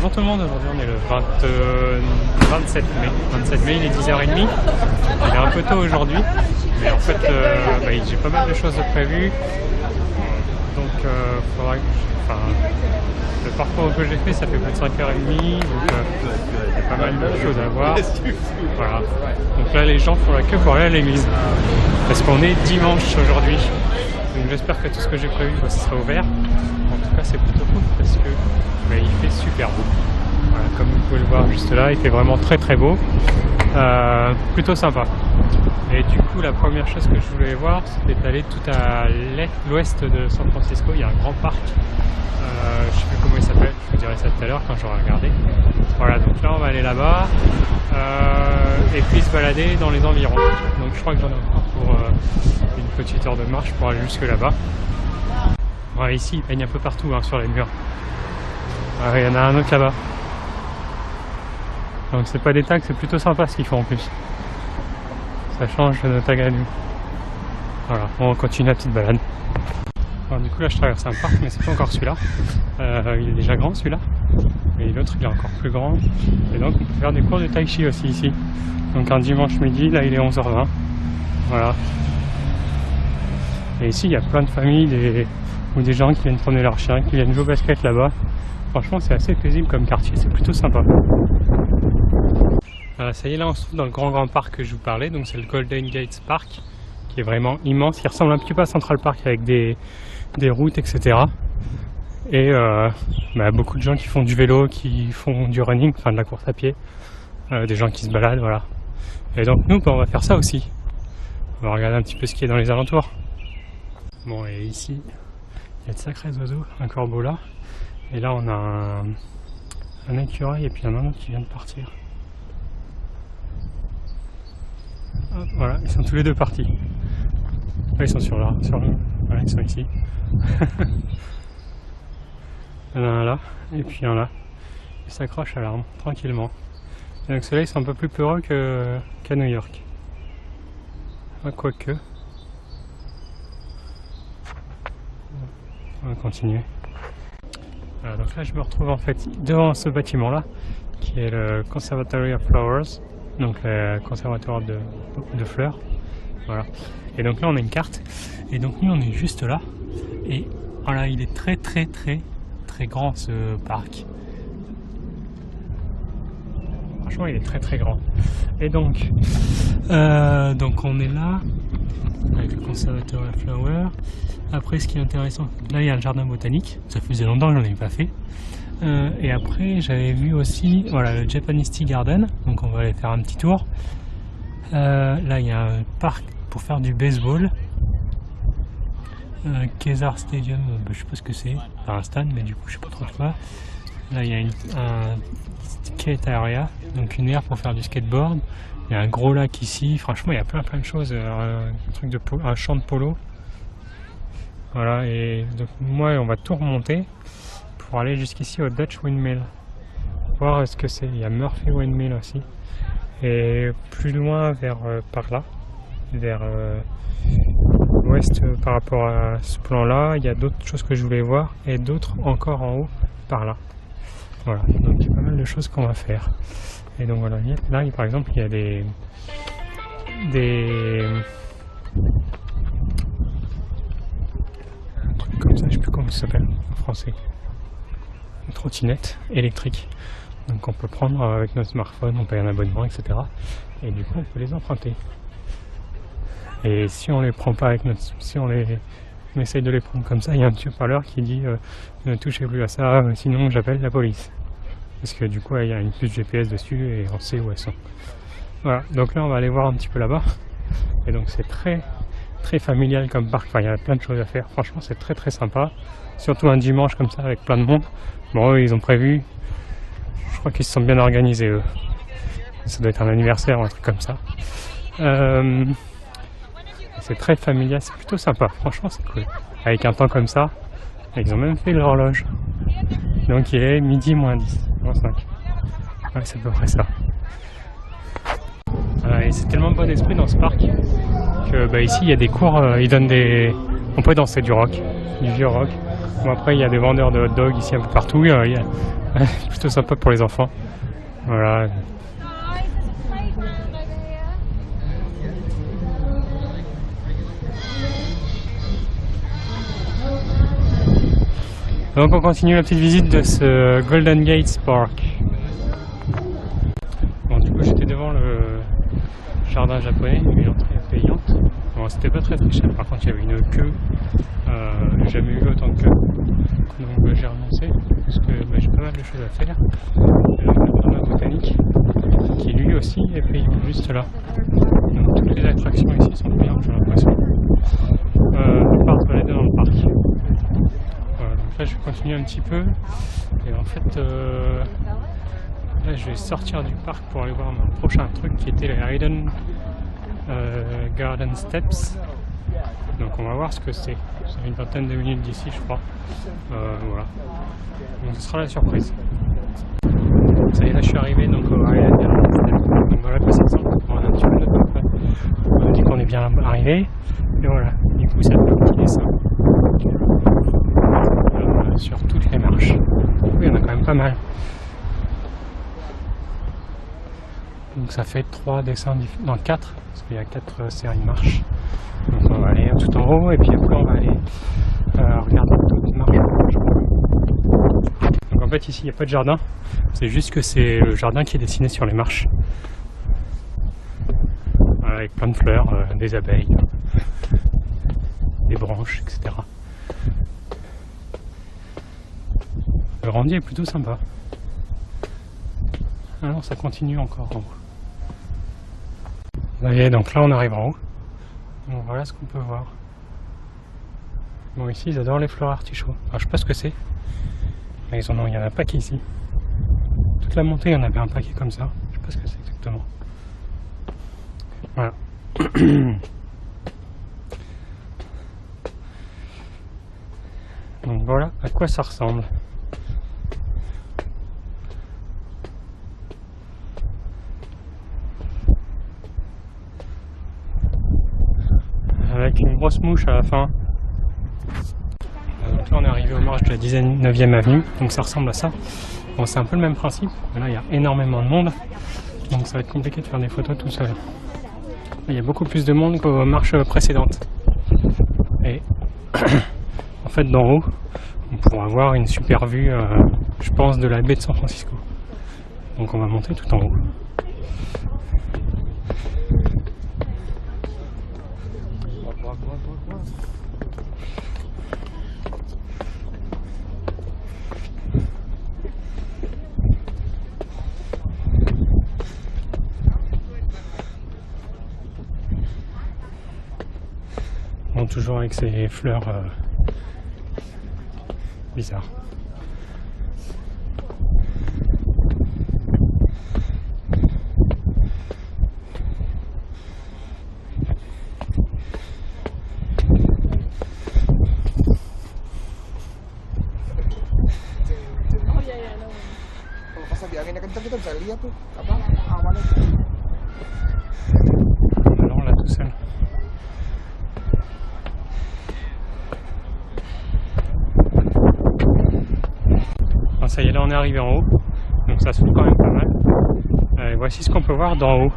Bonjour tout le monde, aujourd'hui on est le 27 mai. 27 mai, il est 10h30. Il est un peu tôt aujourd'hui, mais en fait j'ai pas mal de choses de prévues. Donc faudra que le parcours que j'ai fait, ça fait plus de 5h30, donc il y a pas mal de choses à voir. Voilà. Donc là les gens font la queue pour aller à l'église, parce qu'on est dimanche aujourd'hui. Donc j'espère que tout ce que j'ai prévu sera ouvert. En tout cas c'est plutôt cool parce que il fait super beau. Voilà, comme vous pouvez le voir juste là, il fait vraiment très très beau. Plutôt sympa. Et du coup la première chose que je voulais voir, c'était d'aller tout à l'ouest de San Francisco. Il y a un grand parc. Je sais plus comment il s'appelle, je vous dirai ça tout à l'heure quand j'aurai regardé. Voilà, donc là on va aller là-bas et puis se balader dans les environs. Donc je crois que j'en ai encore pour une petite heure de marche pour aller jusque là-bas. Voilà, ici il peigne un peu partout sur les murs. Il y en a un autre là-bas. Donc c'est pas des tags, c'est plutôt sympa ce qu'ils font en plus. Ça change de nos tags à nous. Voilà, on continue la petite balade. Alors, du coup là je traverse un parc, mais c'est pas encore celui-là. Il est déjà grand celui-là. Et l'autre il est encore plus grand. Et donc on peut faire des cours de tai chi aussi ici. Donc un dimanche midi, là il est 11h20. Voilà. Et ici il y a plein de familles ou des gens qui viennent promener leurs chiens, qui viennent jouer au basket là-bas. Franchement c'est assez paisible comme quartier, c'est plutôt sympa. Ça y est, là on se trouve dans le grand parc que je vous parlais, donc c'est le Golden Gate Park, qui est vraiment immense, qui ressemble un petit peu à Central Park avec des routes, etc. Et beaucoup de gens qui font du vélo, qui font du running, enfin de la course à pied, des gens qui se baladent, voilà. Et donc nous on va faire ça aussi. On va regarder un petit peu ce qui est dans les alentours. Bon, et ici il y a de sacrés oiseaux, un corbeau là, et là on a un écureuil et puis un autre qui vient de partir. Hop, voilà, ils sont tous les deux partis. Là, ils sont voilà, ils sont ici. Il y en a un là, et puis un là. Ils s'accrochent à l'arbre, tranquillement. Et donc ceux-là, ils sont un peu plus peureux qu'à New York. Quoique. On va continuer. Voilà, donc là, je me retrouve en fait devant ce bâtiment-là, qui est le Conservatory of Flowers. Donc le conservatoire de fleurs, voilà. Et donc là on a une carte, et donc nous on est juste là, et voilà, il est très grand ce parc. Franchement il est très grand. Et donc on est là avec le conservatoire de fleurs. Après ce qui est intéressant, là il y a le jardin botanique, ça faisait longtemps que j'en avais pas fait. Et après j'avais vu aussi le Japanese Tea Garden, donc on va aller faire un petit tour. Là il y a un parc pour faire du baseball, Kezar Stadium, je sais pas ce que c'est, enfin un stade, mais du coup je sais pas trop quoi. Là il y a un skate area, donc une aire pour faire du skateboard. Il y a un gros lac ici, franchement il y a plein de choses, un champ de polo. Voilà, et donc moi on va tout remonter pour aller jusqu'ici au Dutch Windmill, voir ce que c'est. Il y a Murphy Windmill aussi, et plus loin par là, vers l'ouest par rapport à ce plan là, il y a d'autres choses que je voulais voir, et d'autres encore en haut par là. Voilà, donc il y a pas mal de choses qu'on va faire. Et donc voilà, là par exemple il y a des trucs comme ça, je sais plus comment ça s'appelle en français. Une trottinette électrique, donc on peut prendre avec notre smartphone, on paye un abonnement, etc. Et du coup on peut les emprunter. Et si on les prend pas avec on essaye de les prendre comme ça, il y a un petit haut-parleur qui dit ne touchez plus à ça, sinon j'appelle la police. Parce que du coup il y a une puce GPS dessus et on sait où elles sont. Voilà, donc là on va aller voir un petit peu là-bas. Et donc c'est très familial comme parc, enfin il y a plein de choses à faire, franchement c'est très sympa. Surtout un dimanche comme ça avec plein de monde. Bon eux ils ont prévu, je crois qu'ils se sont bien organisés eux. Ça doit être un anniversaire ou un truc comme ça. C'est très familial, c'est plutôt sympa, franchement c'est cool. Avec un temps comme ça, ils ont même fait l'horloge. Donc il est midi moins 10, moins 5. Ouais, c'est à peu près ça. Et c'est tellement bon esprit dans ce parc que ici il y a des cours, ils donnent on peut danser du rock, du vieux rock. Bon, après il y a des vendeurs de hot dogs ici un peu partout, plutôt sympa pour les enfants. Voilà. Donc on continue la petite visite de ce Golden Gate Park. Bon, du coup j'étais devant le jardin japonais, mais l'entrée est payante. Bon, c'était pas très cher, par contre il y avait une queue, j'ai jamais eu autant de queue. Donc j'ai renoncé, parce que j'ai pas mal de choses à faire. Le jardin botanique, qui lui aussi est payant, juste là. Donc toutes les attractions ici sont payantes, j'ai l'impression. À part balader dans le parc. Voilà, donc là je vais continuer un petit peu. Et en fait, là je vais sortir du parc pour aller voir mon prochain truc qui était les Hidden Garden Steps. Donc on va voir ce que c'est. C'est une vingtaine de minutes d'ici, je crois. Voilà. Donc ce sera la surprise. Ça y est, là je suis arrivé donc au Hidden Garden Steps. Donc voilà quoi ça ressemble. On a un petit peu de temps après. On dit qu'on est bien arrivé. Et voilà. Du coup ça fait un petit dessin. Sur toutes les marches. Oui, il y en a quand même pas mal. Donc ça fait 3 dessins différents, non 4, parce qu'il y a 4 séries de marches. Donc on va aller tout en haut et puis après on va aller regarder d'autres marches. Donc en fait ici il n'y a pas de jardin, c'est juste que c'est le jardin qui est dessiné sur les marches. Voilà, avec plein de fleurs, des abeilles, des branches, etc. Le rendier est plutôt sympa. Alors ça continue encore en haut. Vous voyez, donc là on arrive en haut. Donc voilà ce qu'on peut voir. Bon ici ils adorent les fleurs artichauts. Alors, je sais pas ce que c'est. Mais il y en a un paquet ici. Toute la montée il y en avait un paquet comme ça. Je sais pas ce que c'est exactement. Voilà. Donc voilà à quoi ça ressemble. Avec une grosse mouche à la fin. Donc là on est arrivé aux marches de la 19e avenue, donc ça ressemble à ça. Bon, c'est un peu le même principe, mais là il y a énormément de monde, donc ça va être compliqué de faire des photos tout seul. Là, il y a beaucoup plus de monde qu'aux marches précédentes. Et en fait d'en haut, on pourra avoir une super vue, je pense, de la baie de San Francisco. Donc on va monter tout en haut. Bon, toujours avec ces fleurs bizarres. Pas sabi angin na kencang kita bisa lihat tuh apa awannya. Alors là tout seul. Bon, ça y est, là on est arrivé en haut, donc ça s'ouvre quand même pas mal. Et voici ce qu'on peut voir d'en haut.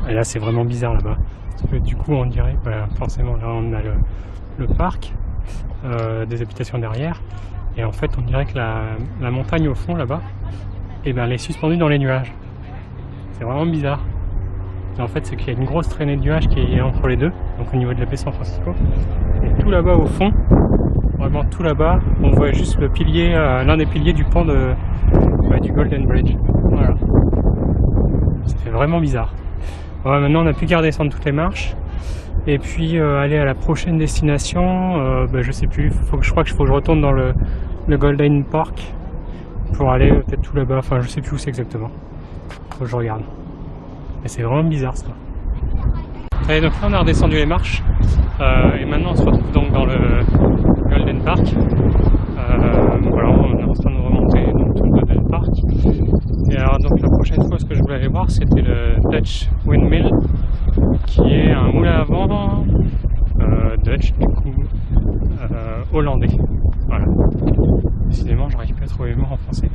Et là c'est vraiment bizarre là-bas, parce que du coup on dirait, voilà, forcément là on a le parc, des habitations derrière, et en fait on dirait que la montagne au fond là-bas, et ben, elle est suspendue dans les nuages. C'est vraiment bizarre. Et en fait c'est qu'il y a une grosse traînée de nuages qui est entre les deux, donc au niveau de la baie San Francisco, et tout là-bas au fond, vraiment tout là-bas, on voit juste le pilier, l'un des piliers du pont du Golden Bridge. Voilà. Ça fait vraiment bizarre. Ouais, maintenant on n'a plus qu'à redescendre toutes les marches et puis aller à la prochaine destination. Je sais plus, je crois qu'il faut que je retourne dans le Golden Park pour aller peut-être tout là-bas, enfin je sais plus où c'est exactement, faut que je regarde. Mais c'est vraiment bizarre ça. Allez, donc là on a redescendu les marches et maintenant on se retrouve donc dans le Golden Park. Voilà, on est en train de remonter donc tout le Golden Park Et alors donc la prochaine fois ce que je voulais aller voir c'était le Dutch Windmill, qui est un moulin à vent Dutch du coup hollandais. Voilà. Décidément j'arrive plus à trouver le mot en français.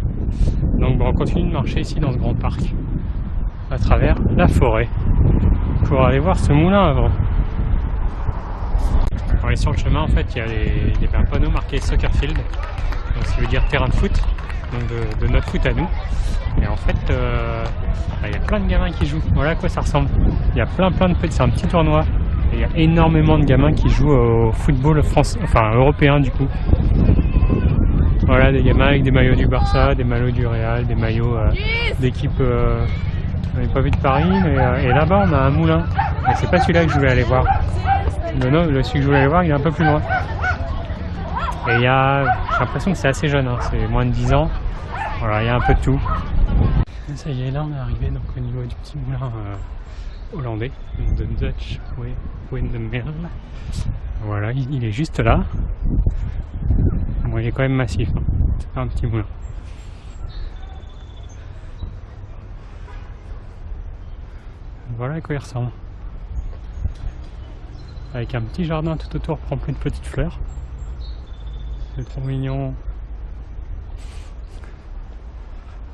Donc bon, on continue de marcher ici dans ce grand parc à travers la forêt pour aller voir ce moulin à vent. Alors, et sur le chemin en fait il y avait un panneau marqué Soccer Field, donc, ce qui veut dire terrain de foot, donc de notre foot à nous. Et en fait il y a plein de gamins qui jouent, voilà à quoi ça ressemble. Il y a plein de petits, c'est un petit tournoi et il y a énormément de gamins qui jouent au football français, enfin européen du coup. Voilà, des gamins avec des maillots du Barça, des maillots du Real, des maillots d'équipes on n'avait pas vu de Paris, et là-bas on a un moulin, mais c'est pas celui-là que je voulais aller voir. Celui que je voulais aller voir il est un peu plus loin. Et j'ai l'impression que c'est assez jeune, hein, c'est moins de 10 ans. Voilà, il y a un peu de tout. Et ça y est, là on est arrivé donc au niveau du petit moulin hollandais, de Dutch Windmill. Voilà, il est juste là. Bon, il est quand même massif, hein. C'est pas un petit moulin. Voilà à quoi il ressemble. Avec un petit jardin tout autour rempli de petites fleurs. C'est trop mignon.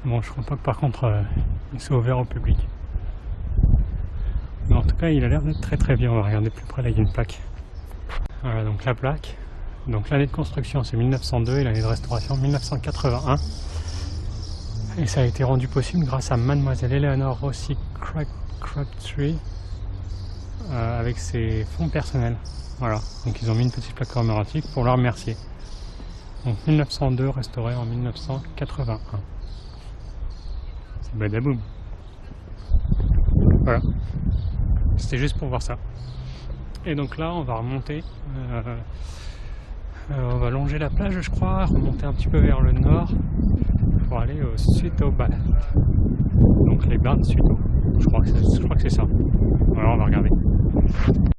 Bon, je crois pas que par contre il soit ouvert au public. Mais en tout cas, il a l'air d'être très bien. On va regarder plus près, là il y a une plaque. Voilà, donc la plaque. Donc l'année de construction c'est 1902 et l'année de restauration 1981. Et ça a été rendu possible grâce à Mademoiselle Eleanor Rossi Crabtree avec ses fonds personnels. Voilà, donc ils ont mis une petite plaque commémorative pour la remercier. Donc 1902 restauré en 1981. C'est badaboum. Voilà, c'était juste pour voir ça. Et donc là on va remonter, on va longer la plage je crois, remonter un petit peu vers le nord pour aller au Sutobad. Donc les bains de Suto, je crois que c'est ça. Voilà, on va regarder.